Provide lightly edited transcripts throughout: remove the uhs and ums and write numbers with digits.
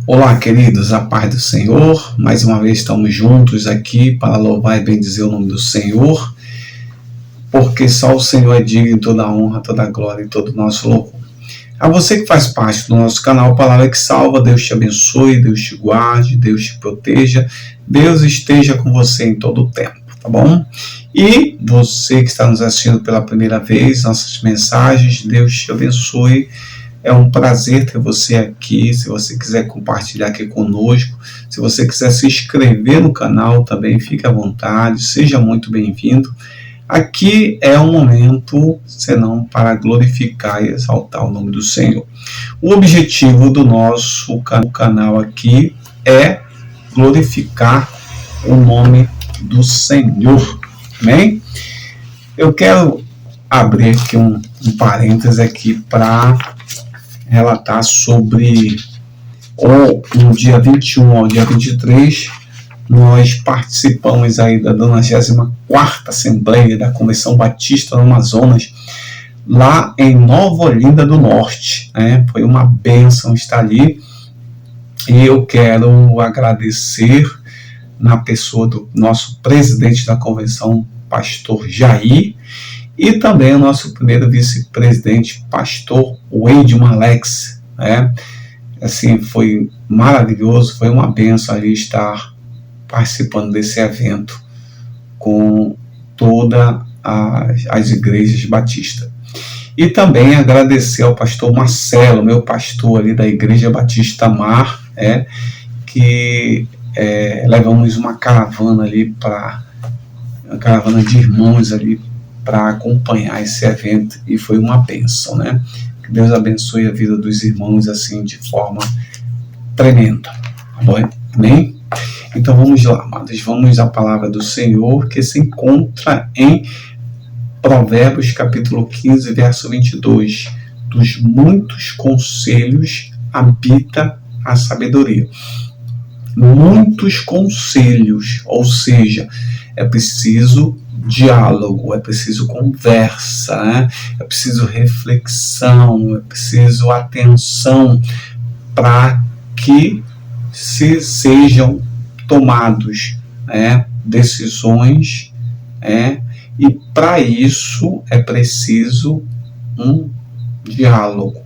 Olá, queridos, a paz do Senhor. Mais uma vez estamos juntos aqui para louvar e bendizer o nome do Senhor, porque só o Senhor é digno de toda a honra, toda a glória e todo o nosso louvor. A você que faz parte do nosso canal Palavra que Salva, Deus te abençoe, Deus te guarde, Deus te proteja, Deus esteja com você em todo o tempo, tá bom? E você que está nos assistindo pela primeira vez, nossas mensagens, Deus te abençoe. É um prazer ter você aqui. Se você quiser compartilhar aqui conosco, se você quiser se inscrever no canal também, fique à vontade, seja muito bem-vindo. Aqui é um momento, senão para glorificar e exaltar o nome do Senhor. O objetivo do nosso canal aqui é glorificar o nome do Senhor. Amém? Eu quero abrir aqui um parêntese aqui para relatar sobre no dia 21 ao dia 23, nós participamos aí da 94ª Assembleia da Convenção Batista no Amazonas, lá em Nova Olinda do Norte, né? Foi uma bênção estar ali, e eu quero agradecer na pessoa do nosso presidente da convenção, pastor Jair, e também o nosso primeiro vice-presidente, pastor Wade Alex, né? Assim, foi maravilhoso, foi uma bênção ali estar participando desse evento com todas as igrejas batistas. E também agradecer ao pastor Marcelo, meu pastor ali da Igreja Batista Mar, que levamos uma caravana ali uma caravana de irmãos ali para acompanhar esse evento, e foi uma bênção, né? Que Deus abençoe a vida dos irmãos assim de forma tremenda. Amém? Então vamos lá, amados, vamos à palavra do Senhor, que se encontra em Provérbios capítulo 15, verso 22. Dos muitos conselhos habita a sabedoria. Muitos conselhos, ou seja, é preciso diálogo, é preciso conversa, né? É preciso reflexão, é preciso atenção para que sejam tomados, decisões, e para isso é preciso um diálogo,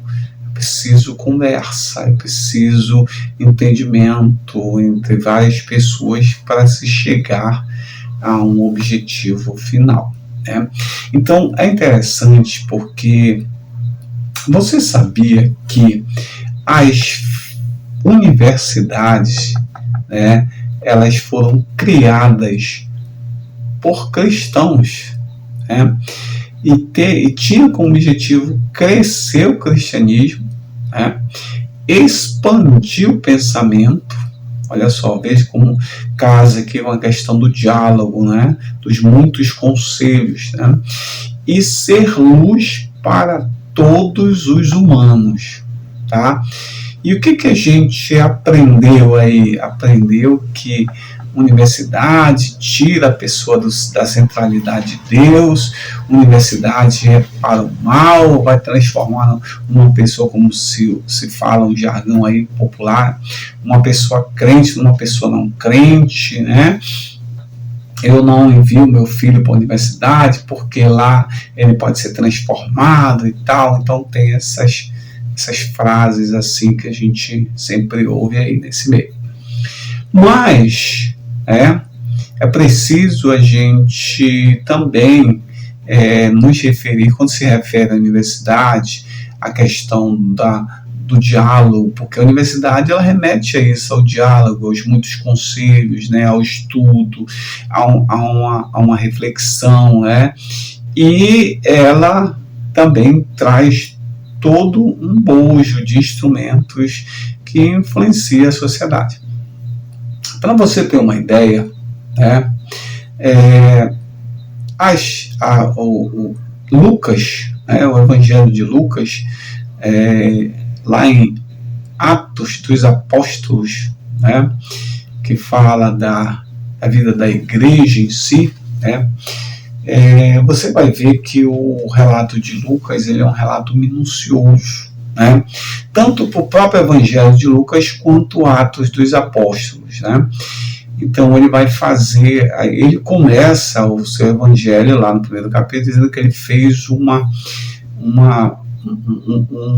é preciso conversa, é preciso entendimento entre várias pessoas para se chegar a um objetivo final, né? Então é interessante porque você sabia que as universidades, elas foram criadas por cristãos, e tinha como objetivo crescer o cristianismo, expandir o pensamento. Olha só, veja como casa aqui uma questão do diálogo, dos muitos conselhos, e ser luz para todos os humanos, tá? E o que a gente aprendeu aí? Aprendeu que universidade tira a pessoa da centralidade de Deus, universidade é para o mal, vai transformar uma pessoa, como se fala um jargão aí popular, uma pessoa crente numa pessoa não crente, né? Eu não envio meu filho para a universidade porque lá ele pode ser transformado e tal. Então tem essas frases assim que a gente sempre ouve aí nesse meio. Mas é preciso a gente também nos referir, quando se refere à universidade, a questão do diálogo, porque a universidade ela remete a isso, ao diálogo, aos muitos conselhos, ao estudo, a uma reflexão, e ela também traz todo um bojo de instrumentos que influencia a sociedade. Para você ter uma ideia, Lucas, o Evangelho de Lucas, lá em Atos dos Apóstolos, que fala da vida da igreja em si, você vai ver que o relato de Lucas ele é um relato minucioso, né? Tanto para o próprio Evangelho de Lucas quanto Atos dos Apóstolos, né? Então ele vai fazer, ele começa o seu Evangelho lá no primeiro capítulo dizendo que ele fez um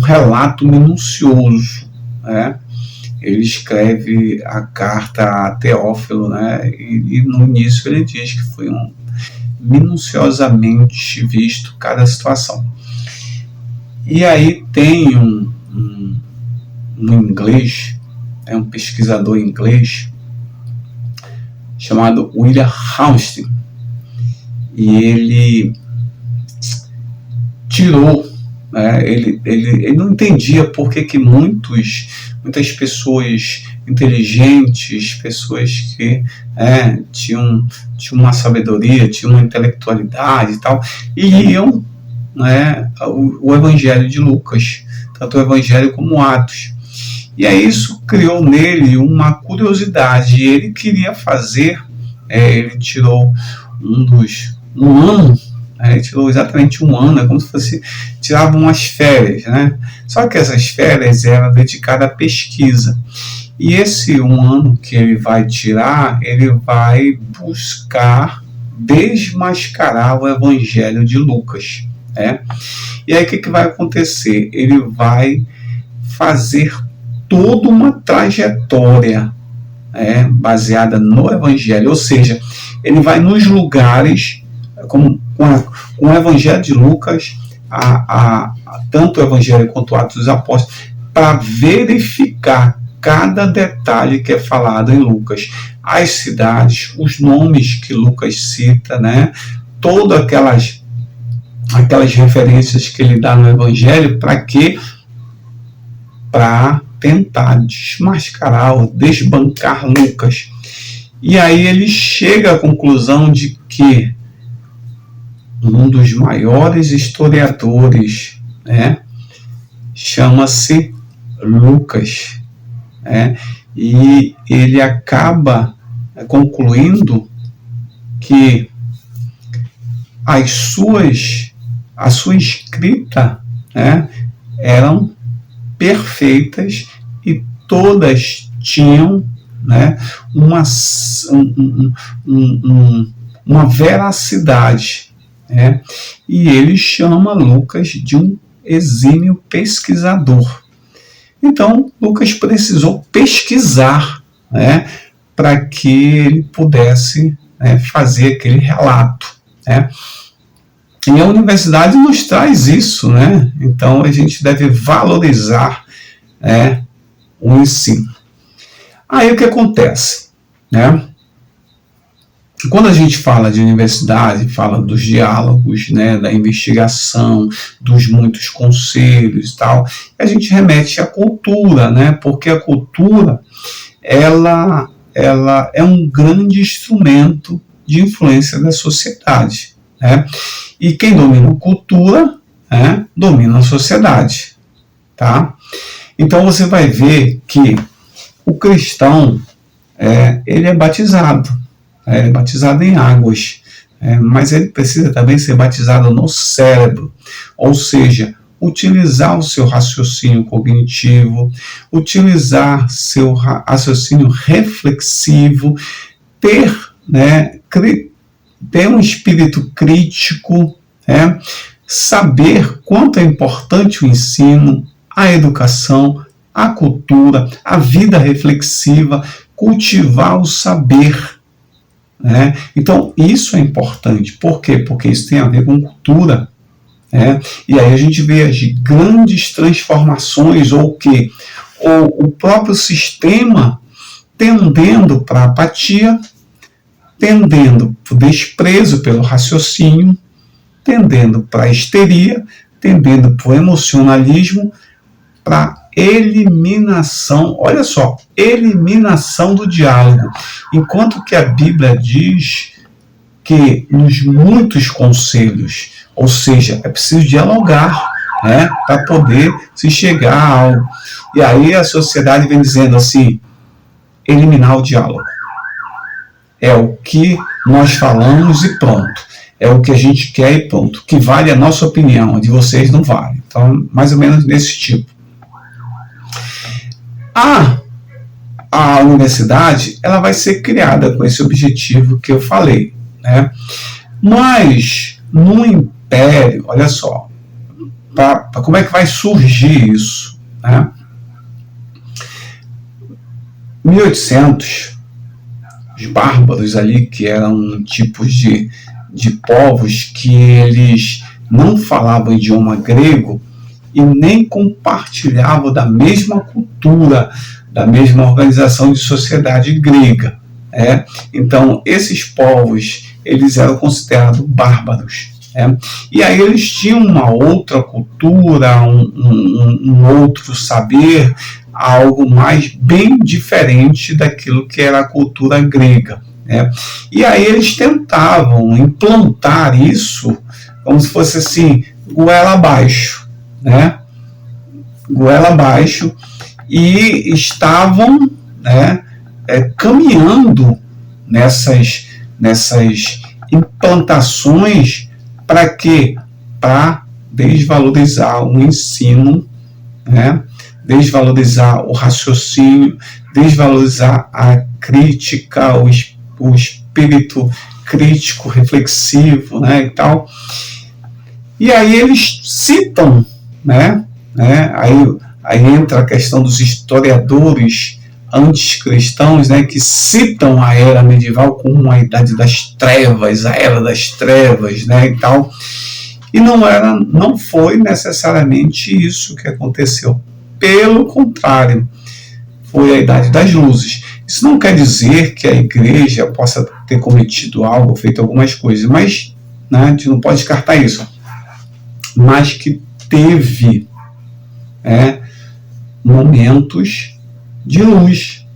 relato minucioso, né? Ele escreve a carta a Teófilo, né? E no início ele diz que foi minuciosamente visto cada situação. E aí tem um inglês, um pesquisador inglês chamado William Haunston, e ele tirou, né, ele não entendia por que muitas pessoas inteligentes, pessoas que tinham uma sabedoria, tinham uma intelectualidade e tal, e liam, né, o Evangelho de Lucas, tanto o Evangelho como Atos. E aí isso criou nele uma curiosidade, e ele queria fazer, ele tirou um ano, ele tirou exatamente um ano, é como se fosse, tirava umas férias, né? Só que essas férias eram dedicadas à pesquisa. E esse um ano que ele vai tirar, ele vai buscar desmascarar o Evangelho de Lucas, né? E aí o que vai acontecer? Ele vai fazer toda uma trajetória, baseada no Evangelho, ou seja, ele vai nos lugares, com o Evangelho de Lucas, tanto o Evangelho quanto o Atos dos Apóstolos, para verificar cada detalhe que é falado em Lucas, as cidades, os nomes que Lucas cita, né? Todas aquelas referências que ele dá no Evangelho, para quê? Para tentar desmascarar ou desbancar Lucas. E aí ele chega à conclusão de que um dos maiores historiadores, né, chama-se Lucas, né, e ele acaba concluindo que a sua escrita, né, eram perfeitas e todas tinham, né, uma veracidade, né? E ele chama Lucas de um exímio pesquisador. Então Lucas precisou pesquisar, né, para que ele pudesse, né, fazer aquele relato, né? E a universidade nos traz isso, né? Então a gente deve valorizar, né, o ensino. Aí o que acontece, né? Quando a gente fala de universidade, fala dos diálogos, né, da investigação, dos muitos conselhos e tal, a gente remete à cultura, né? Porque a cultura, ela é um grande instrumento de influência da sociedade, né? E quem domina a cultura, né, domina a sociedade, tá? Então você vai ver que o cristão, ele é batizado, ele é batizado em águas, mas ele precisa também ser batizado no cérebro, ou seja, utilizar o seu raciocínio cognitivo, utilizar seu raciocínio reflexivo, ter, né, ter um espírito crítico, né, saber quanto é importante o ensino, a educação, a cultura, a vida reflexiva, cultivar o saber, né? Então isso é importante. Por quê? Porque isso tem a ver com cultura, né? E aí a gente vê as grandes transformações, ou o próprio sistema tendendo para a apatia, tendendo para o desprezo pelo raciocínio, tendendo para a histeria, tendendo para o emocionalismo, para eliminação, olha só, eliminação do diálogo. Enquanto que a Bíblia diz que nos muitos conselhos, ou seja, é preciso dialogar, né, para poder se chegar a algo. E aí a sociedade vem dizendo assim, eliminar o diálogo. É o que nós falamos e pronto. É o que a gente quer e pronto. O que vale é a nossa opinião, a de vocês não vale. Então, mais ou menos desse tipo. A, a universidade ela vai ser criada com esse objetivo que eu falei, né? Mas no Império, olha só, como é que vai surgir isso, né? 1800, os bárbaros ali, que eram tipos de povos que eles não falavam idioma grego e nem compartilhavam da mesma cultura, da mesma organização de sociedade grega. Então, esses povos, eles eram considerados bárbaros. E aí eles tinham uma outra cultura, um outro saber, algo mais bem diferente daquilo que era a cultura grega. E aí eles tentavam implantar isso como se fosse assim, goela abaixo, goela abaixo, e estavam caminhando nessas implantações para quê? Para desvalorizar o ensino, desvalorizar o raciocínio, desvalorizar a crítica, o espírito crítico, reflexivo, e tal. E aí eles citam, aí entra a questão dos historiadores anticristãos, que citam a era medieval como a idade das trevas, a era das trevas, e tal. E não foi necessariamente isso que aconteceu. Pelo contrário, foi a idade das luzes. Isso não quer dizer que a igreja possa ter cometido algo, feito algumas coisas, mas a gente não pode descartar isso. Mas que teve momentos de luz.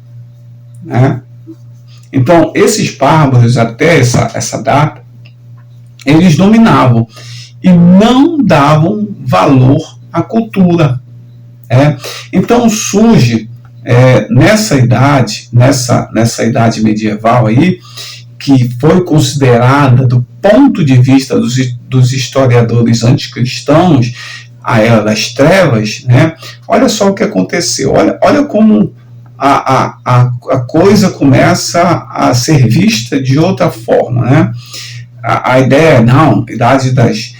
Então, esses bárbaros, até essa data, eles dominavam e não davam valor à cultura. Então surge nessa idade medieval aí, que foi considerada do ponto de vista dos historiadores anticristãos a era das trevas, olha só o que aconteceu, olha como a coisa começa a ser vista de outra forma, A ideia idade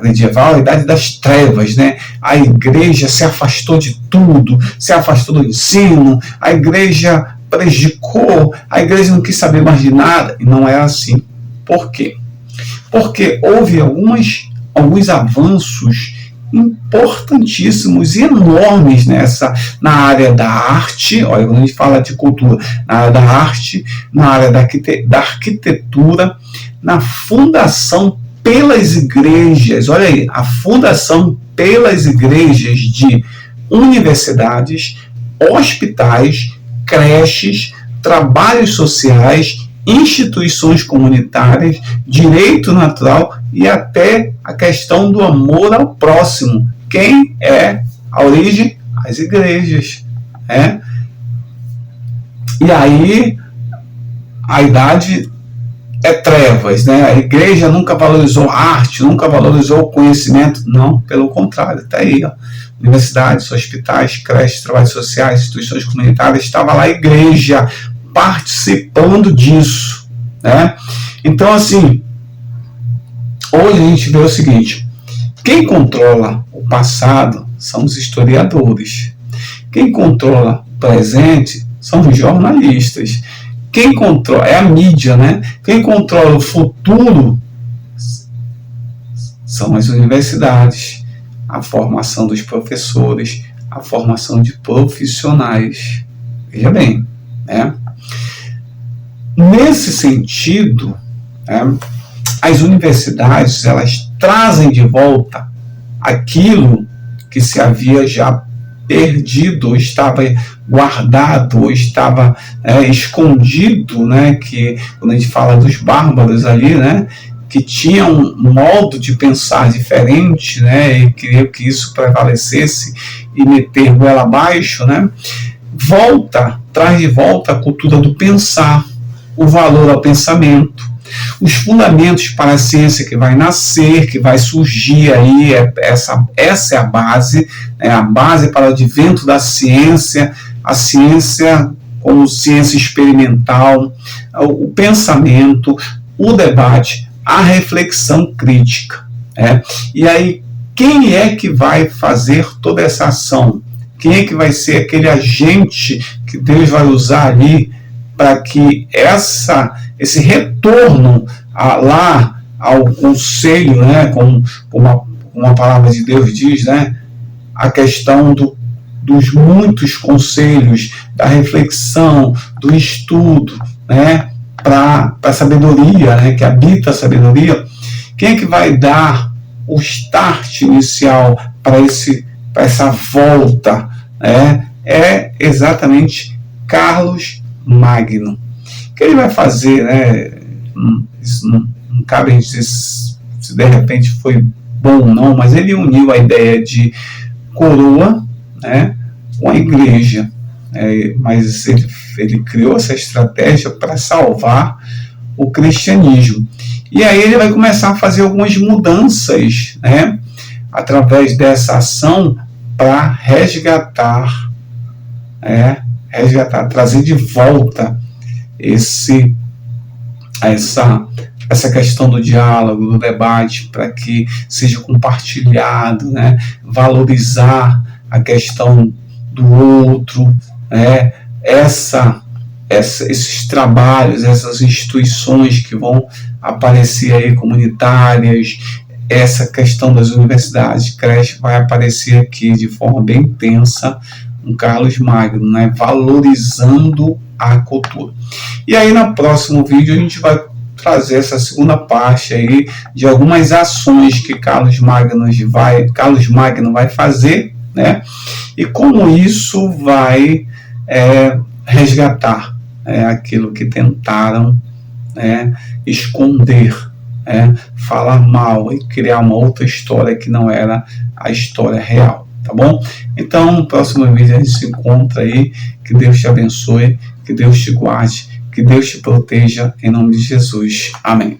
medieval, a idade das trevas, A igreja se afastou de tudo, se afastou do ensino, a igreja prejudicou, a igreja não quis saber mais de nada, e não é assim. Por quê? Porque houve alguns avanços importantíssimos e enormes na área da arte. Olha, quando a gente fala de cultura, na área da arte, na área da arquitetura, na fundação pelas igrejas, olha aí, a fundação pelas igrejas de universidades, hospitais, creches, trabalhos sociais, instituições comunitárias, direito natural e até a questão do amor ao próximo. Quem é a origem? As igrejas. E aí a idade é trevas, A igreja nunca valorizou a arte, nunca valorizou o conhecimento, não, pelo contrário, está aí, universidades, hospitais, creches, trabalhos sociais, instituições comunitárias, estava lá a igreja participando disso, Então, assim, hoje a gente vê o seguinte: quem controla o passado são os historiadores, quem controla o presente são os jornalistas, quem controla é a mídia, Quem controla o futuro são as universidades, a formação dos professores, a formação de profissionais. Veja bem, Nesse sentido, as universidades, elas trazem de volta aquilo que se havia já perdido, ou estava guardado, ou estava escondido, que quando a gente fala dos bárbaros ali, que tinham um modo de pensar diferente, e queria que isso prevalecesse e meter goela abaixo, traz de volta a cultura do pensar, o valor ao pensamento, os fundamentos para a ciência que vai nascer, que vai surgir aí, essa é a base para o advento da ciência, a ciência como ciência experimental, o pensamento, o debate, a reflexão crítica. E aí, quem é que vai fazer toda essa ação? Quem é que vai ser aquele agente que Deus vai usar ali para que esse retorno lá ao conselho, né, como uma palavra de Deus diz, né, a questão dos muitos conselhos, da reflexão, do estudo, né, para a sabedoria, né, que habita a sabedoria. Quem é que vai dar o start inicial para essa volta? Né? É exatamente Carlos Magno. O que ele vai fazer? Né? Isso não cabe a gente dizer se de repente foi bom ou não, mas ele uniu a ideia de coroa, né, com a igreja. Mas ele criou essa estratégia para salvar o cristianismo. E aí ele vai começar a fazer algumas mudanças, né, através dessa ação para resgatar, trazer de volta essa questão do diálogo, do debate, para que seja compartilhado, né, valorizar a questão do outro, né, esses trabalhos, essas instituições que vão aparecer aí, comunitárias, essa questão das universidades, creche, vai aparecer aqui de forma bem intensa um Carlos Magno, né, valorizando a cultura. E aí no próximo vídeo a gente vai trazer essa segunda parte aí de algumas ações que Carlos Magno vai fazer, né, e como isso vai resgatar aquilo que tentaram esconder, falar mal e criar uma outra história que não era a história real, tá bom? Então, no próximo vídeo a gente se encontra aí. Que Deus te abençoe, que Deus te guarde, que Deus te proteja, em nome de Jesus. Amém.